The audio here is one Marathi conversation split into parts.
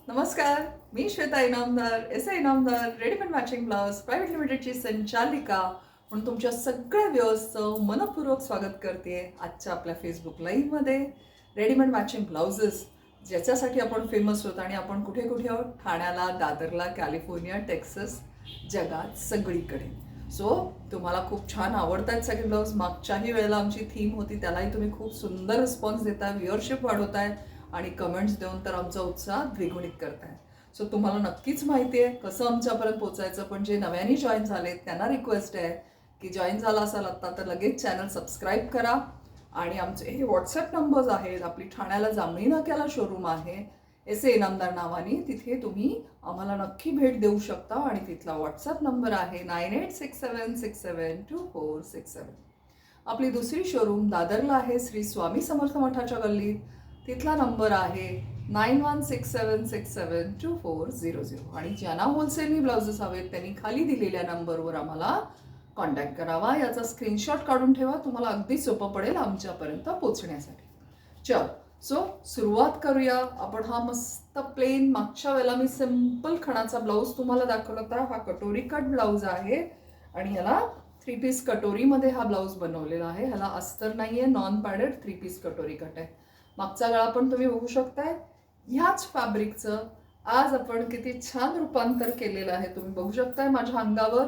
नमस्कार, मी Shweta Inamdar, S Inamdar, readymade matching blouse private लिमिटेडची संचालिका म्हणून तुमच्या सगळ्या व्ह्युअर्सचं मनपूर्वक स्वागत करते आजच्या आपल्या फेसबुक लाईव्हमध्ये. रेडीमेड मॅचिंग ब्लाउजेस ज्याच्यासाठी आपण फेमस होतो आणि आपण कुठे कुठे आहोत, ठाण्याला, दादरला, कॅलिफोर्निया, टेक्सास, जगात सगळीकडे. सो तुम्हाला खूप छान आवडतात सगळे ब्लाऊज. मागच्याही वेळेला आमची थीम होती, त्यालाही तुम्ही खूप सुंदर रिस्पॉन्स देताय, व्ह्युअरशिप वाढवताय आणि कमेंट्स देऊन तर आमचा उत्साह द्विगुणित करताय. सो तुम्हाला नक्कीच माहिती आहे कसं आमच्यापर्यंत पोचायचं. पण जे नव्याने जॉईन झालेत त्यांना रिक्वेस्ट आहे की जॉईन झाला असाल आत्ता तर लगेच चॅनल सबस्क्राईब करा. आणि आमचे हे व्हॉट्सअप नंबर्स आहेत. आपली ठाण्याला जांभळी नाक्याला शोरूम आहे एस ए इनामदार नावाने, तिथे तुम्ही आम्हाला नक्की भेट देऊ शकता. आणि तिथला व्हॉट्सअप नंबर आहे 9867672467. आपली दुसरी शोरूम दादरला आहे, श्री स्वामी समर्थ मठाच्या गल्लीत. तिथला नंबर आहे 9167672400. आणि ज्यांना होलसेलनी ब्लाउजेस हवेत त्यांनी खाली दिलेल्या नंबरवर आम्हाला कॉन्टॅक्ट करावा. याचा स्क्रीनशॉट काढून ठेवा, तुम्हाला अगदी सोपं पडेल आमच्यापर्यंत पोचण्यासाठी. चल सो सुरुवात करूया आपण. हा मस्त प्लेन, मागच्या वेळेला मी सिम्पल खणाचा ब्लाऊज तुम्हाला दाखवला होता. हा कटोरी कट ब्लाऊज आहे आणि ह्याला 3 पीस कटोरीमध्ये हा ब्लाऊज बनवलेला आहे. ह्याला अस्तर नाहीये, नॉन पॅडेड 3 पीस कटोरी कट आहे. मागचा गळा पण तुम्ही बघू शकताय. ह्याच फॅब्रिकचं आज आपण किती छान रूपांतर केलेलं आहे. तुम्ही बघू शकताय माझ्या अंगावर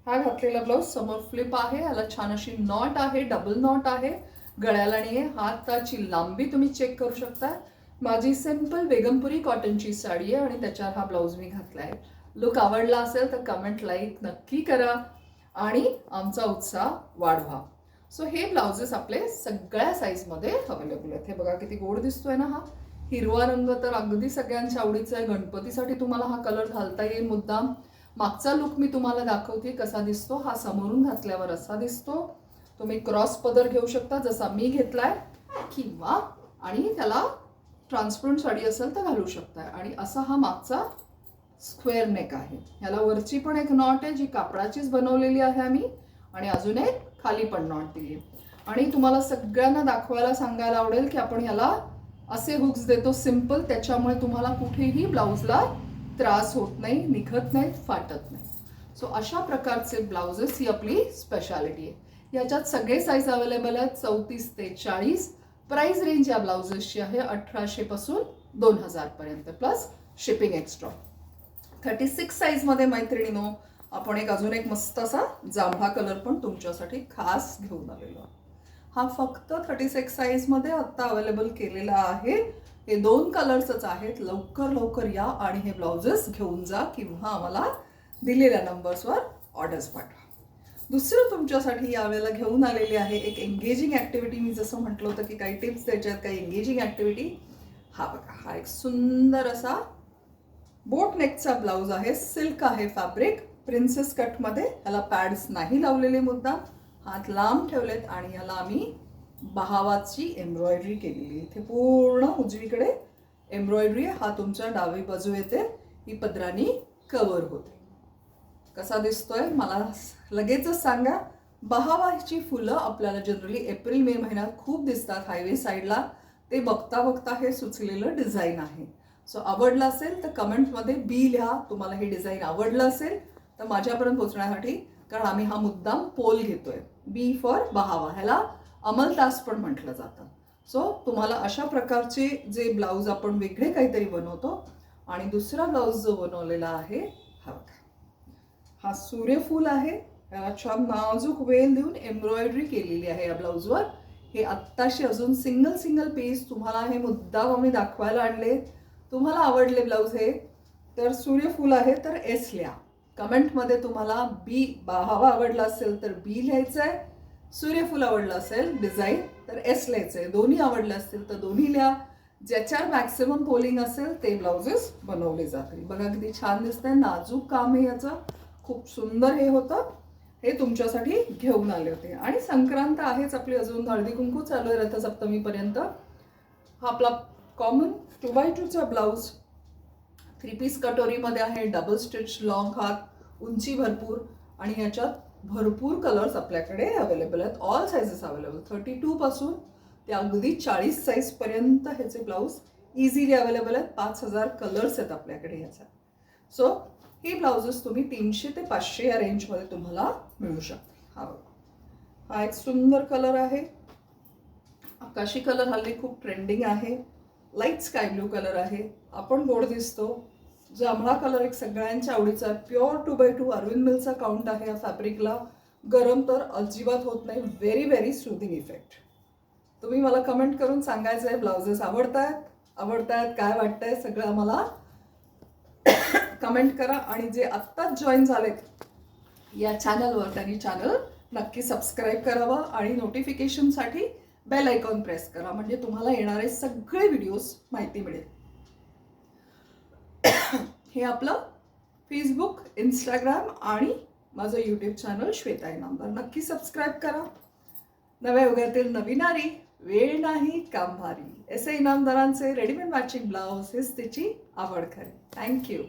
हा घातलेला ब्लाऊज. समोर फ्लिप आहे, याला छान अशी नॉट आहे, डबल नॉट आहे. गळ्याला नाही आहे. हाताची लांबी तुम्ही चेक करू शकता. माझी सिंपल बेगमपुरी कॉटनची साडी आहे आणि त्याच्यावर हा ब्लाऊज मी घातलाय. लुक आवडला असेल तर कमेंट लाईक नक्की करा आणि आमचा उत्साह वाढवा. सो हे ब्लाउजेस आपले सगळ्या साईजमध्ये अवेलेबल आहेत. हे बघा किती गोड दिसतोय ना. हा हिरवा रंग तर अगदी सगळ्यांच्या आवडीचा आहे. गणपतीसाठी तुम्हाला हा कलर घालता येईल मुद्दाम. मागचा लुक मी तुम्हाला दाखवते कसा दिसतो. हा समोरून घातल्यावर असा दिसतो. तुम्ही क्रॉस पदर घेऊ शकता जसा मी घेतलाय, किंवा आणि त्याला ट्रान्सपरंट साडी असेल तर घालू शकताय. आणि असा हा मागचा स्क्वेअर नेक आहे. ह्याला वरची पण एक नॉट आहे जी कापडाचीच बनवलेली आहे आम्ही, आणि अजून एक खाली पण नॉट दिली. आणि तुम्हाला सगळ्यांना दाखवायला सांगायला आवडेल की आपण ह्याला असे हुक्स देतो सिंपल, त्याच्यामुळे तुम्हाला कुठेही ब्लाऊजला त्रास होत नाही, निघत नाही, फाटत नाही. सो अशा प्रकारचे ब्लाउजेस ही आपली स्पेशालिटी आहे. याच्यात सगळे साईज अवेलेबल आहेत, 34 ते 40. प्राइस रेंज या ब्लाउजेसची आहे 1800 पासून 2000 पर्यंत प्लस शिपिंग एक्स्ट्रा. 36 साईजमध्ये मैत्रिणीनो आपण अजून एक मस्त असा जांभळा कलर पण तुमच्यासाठी खास घेऊन आलेलो. हा फक्त 36 साईजमध्ये आत्ता अवेलेबल केलेला आहे. हे 2 कलर्सच आहेत. लवकर लवकर या आणि हे ब्लाउजेस घेऊन जा किंवा आम्हाला दिलेल्या नंबर्सवर ऑर्डर्स पाठवा. दुसरं तुमच्यासाठी यावेळेला घेऊन आलेली आहे एक एंगेजिंग ॲक्टिव्हिटी. मी जसं म्हटलं होतं की काही टिप्स द्यायच्यात, काही एंगेजिंग ॲक्टिव्हिटी. हा बघा, हा एक सुंदर असा बोट नेकचा ब्लाऊज आहे. सिल्क आहे फॅब्रिक, प्रिन्सेस कटमध्ये. याला पॅड्स नाही लावलेले मुद्दाम, हात लांब ठेवलेत. आणि याला आम्ही बहावाची एम्ब्रॉयडरी केलेली. इथे पूर्ण उजवीकडे एम्ब्रॉयडरी, हा तुमच्या डावी बाजू येते, ही पदरानी कव्हर होते. कसा दिसतोय मला लगेचच सांगा. बहावाची फुलं आपल्याला जनरली एप्रिल मे महिन्यात खूप दिसतात हायवे साईडला. ते बघता बघता हे सुचलेलं डिझाईन आहे. सो आवडलं असेल तर कमेंटमध्ये बी लिहा. तुम्हाला हे डिझाईन आवडलं असेल तर माझ्यापर्यंत पोहोचण्यासाठी, कारण आम्ही हा मुद्दाम पोल घेतोय. बी फॉर बहावा, ह्याला अमलतास पण म्हटलं जातं. सो तुम्हाला अशा प्रकारचे जे ब्लाऊज आपण वेगळे काहीतरी बनवतो. आणि दुसरा ब्लाऊज जो बनवलेला आहे हा बघा, हा सूर्यफूल आहे. याला छान नाजूक वेल देऊन एम्ब्रॉयडरी केलेली आहे या ब्लाऊजवर. हे आत्ताशी अजून सिंगल सिंगल पीस तुम्हाला हे मुद्दाम आम्ही दाखवायला आणले. तुम्हाला आवडले ब्लाऊज हे तर सूर्यफूल आहे तर एस लिहा. कमेंटमध्ये तुम्हाला बी बहावा आवडला असेल तर बी लिहायचं आहे, सूर्यफूल आवडलं असेल डिझाईन तर एस लिहायचं आहे. दोन्ही आवडले असतील तर दोन्ही लिहा. ज्याच्यावर मॅक्सिमम पोलिंग असेल ते ब्लाउजेस बनवले जातील. बघा किती छान दिसतंय, नाजूक काम आहे याचं, खूप सुंदर हे होतं. हे तुमच्यासाठी घेऊन आले होते. आणि संक्रांत आहेच आपली, अजून हळदी कुंकू चालू आहे रथसप्तमीपर्यंत. हा आपला कॉमन 2x2चा ब्लाऊज 3 पीस कटोरीमध्ये आहे. डबल स्टिच, लॉंग हात, उंची भरपूर. आणि याच्यात भरपूर कलर्स आपल्याकडे अवेलेबल आहेत. ऑल साईजेस अवेलेबल, 32 पासून ते अगदी 40 साईजपर्यंत ह्याचे ब्लाऊज इझिली अवेलेबल आहेत. 5,000 कलर्स आहेत आपल्याकडे ह्याच्यात. सो ही ब्लाउजेस तुम्ही 300 ते 500 या रेंजमध्ये तुम्हाला मिळू शकते. हा एक सुंदर कलर आहे. आकाशी कलर हल्ली खूप ट्रेंडिंग आहे. लाईट स्काय ब्लू कलर आहे. आपण गोड दिसतो. जांभळा कलर एक सगळ्यांच्या आवडीचा आहे. प्युअर 2x2 अरविंद मिलचा काउंट आहे या फॅब्रिकला. गरम तर अजिबात होत नाही. Very very soothing effect. तुम्ही मला कमेंट करून सांगायचं आहे ब्लाउजेस आवडतायत काय वाटतंय सगळं मला कमेंट करा. आणि जे आत्ताच जॉईन झालेत या चॅनलवर त्यांनी चॅनल नक्की सबस्क्राईब करावं आणि नोटिफिकेशनसाठी बेल आयकॉन प्रेस करा, म्हणजे तुम्हाला येणारे सगळे व्हिडिओज माहिती मिळेल. हे आपलं फेसबुक, इंस्टाग्राम आणि माझं यूट्यूब चॅनल श्वेता इनामदार. नक्की सबस्क्राईब करा. नव्या युगातील नवीनारी, वेळ नाही काम भारी. एस ए इनामदारांचे रेडीमेड मॅचिंग ब्लाउज हेच त्याची आवड खरी. थँक्यू.